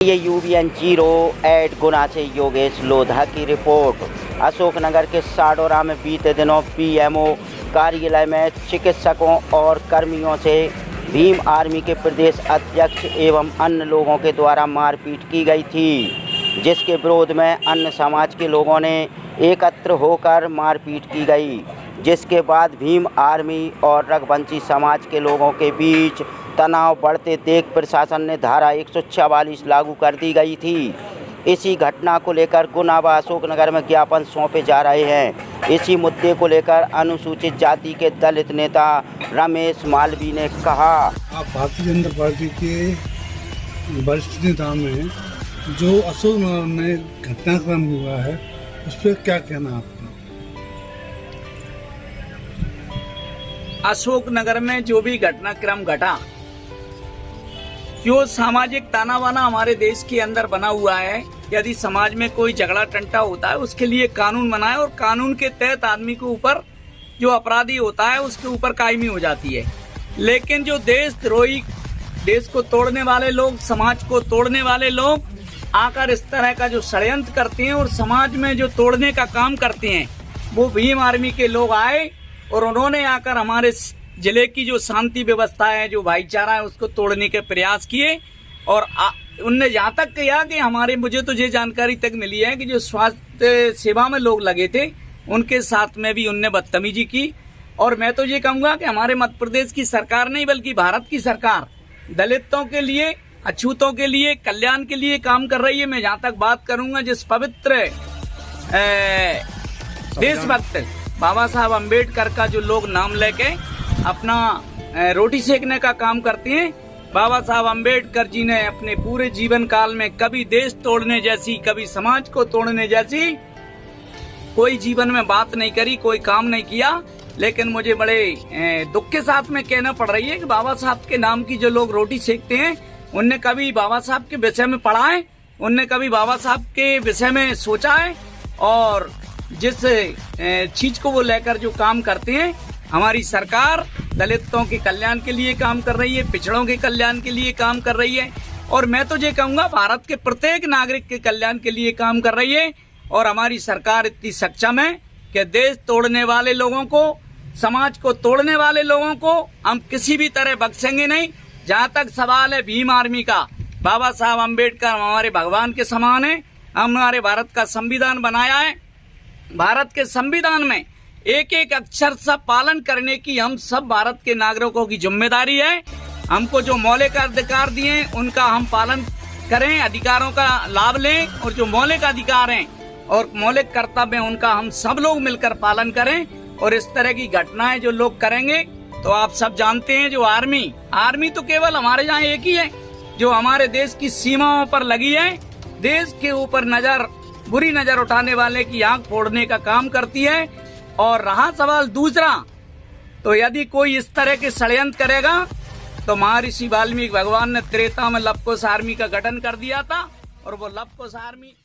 लिए UBN 08 गुना से योगेश लोधा की रिपोर्ट। अशोकनगर के साडोरा में बीते दिनों PMO कार्यालय में चिकित्सकों और कर्मियों से भीम आर्मी के प्रदेश अध्यक्ष एवं अन्य लोगों के द्वारा मारपीट की गई थी, जिसके विरोध में अन्य समाज के लोगों ने एकत्र होकर मारपीट की गई, जिसके बाद भीम आर्मी और रघुवंशी समाज के लोगों के बीच तनाव बढ़ते देख प्रशासन ने धारा 144 लागू कर दी गई थी। इसी घटना को लेकर गुना व अशोकनगर में ज्ञापन सौंपे जा रहे हैं। इसी मुद्दे को लेकर अनुसूचित जाति के दलित नेता रमेश मालवी ने कहा, आप भारतीय जनता पार्टी के वरिष्ठ नेता में जो अशोकनगर में घटनाक्रम हुआ है उस पर क्या कहना आपका? अशोकनगर में जो भी घटनाक्रम घटा, जो सामाजिक ताना बाना हमारे देश के अंदर बना हुआ है, यदि समाज में कोई झगड़ा टंटा होता है उसके लिए कानून बनाए और कानून के तहत आदमी के ऊपर जो अपराधी होता है उसके ऊपर कायमी हो जाती है। लेकिन जो देशद्रोही, देश को तोड़ने वाले लोग, समाज को तोड़ने वाले लोग आकर इस तरह का जो षड्यंत्र करते हैं और समाज में जो तोड़ने का काम करते हैं, वो भीम आर्मी के लोग आए और उन्होंने आकर हमारे जिले की जो शांति व्यवस्था है, जो भाईचारा है, उसको तोड़ने के प्रयास किए। और उनने यहाँ तक किया कि मुझे तो ये जानकारी तक मिली है कि जो स्वास्थ्य सेवा में लोग लगे थे उनके साथ में भी उनने बदतमीजी की। और मैं तो ये कहूँगा कि हमारे मध्य प्रदेश की सरकार नहीं बल्कि भारत की सरकार दलितों के लिए, अछूतों के लिए, कल्याण के लिए काम कर रही है। मैं जहाँ तक बात करूँगा, जिस पवित्र देशभक्त बाबा साहब अम्बेडकर का जो लोग नाम लेके अपना रोटी सेकने का काम करते हैं, बाबा साहब अम्बेडकर जी ने अपने पूरे जीवन काल में कभी देश तोड़ने जैसी, कभी समाज को तोड़ने जैसी कोई जीवन में बात नहीं करी, कोई काम नहीं किया। लेकिन मुझे बड़े दुख के साथ में कहना पड़ रही है कि बाबा साहब के नाम की जो लोग रोटी सेकते हैं, उनने कभी बाबा साहब के विषय में पढ़ा है, उनने कभी बाबा साहब के विषय में सोचा है। और जिस चीज को वो लेकर जो काम करते हैं, हमारी सरकार दलितों के कल्याण के लिए काम कर रही है, पिछड़ों के कल्याण के लिए काम कर रही है। और मैं तो ये कहूँगा भारत के प्रत्येक नागरिक के कल्याण के लिए काम कर रही है। और हमारी सरकार इतनी सक्षम है कि देश तोड़ने वाले लोगों को, समाज को तोड़ने वाले लोगों को हम किसी भी तरह बख्शेंगे नहीं। जहाँ तक सवाल है भीम आर्मी का, बाबा साहब अम्बेडकर हमारे भगवान के समान है। हमारे भारत का संविधान बनाया है, भारत के संविधान में एक एक अक्षर सब पालन करने की हम सब भारत के नागरिकों की जिम्मेदारी है। हमको जो मौलिक अधिकार दिए उनका हम पालन करें, अधिकारों का लाभ लें, और जो मौलिक अधिकार हैं और मौलिक कर्तव्य हैं उनका हम सब लोग मिलकर पालन करें। और इस तरह की घटनाएं जो लोग करेंगे, तो आप सब जानते हैं जो आर्मी तो केवल हमारे यहाँ एक ही है जो हमारे देश की सीमाओं पर लगी है, देश के ऊपर बुरी नजर उठाने वाले की आंख फोड़ने का काम करती है। और रहा सवाल दूसरा, तो यदि कोई इस तरह के षड्यंत्र करेगा, तो महर्षि वाल्मीकि भगवान ने त्रेता में लव कुश आर्मी का गठन कर दिया था, और वो लव कुश आर्मी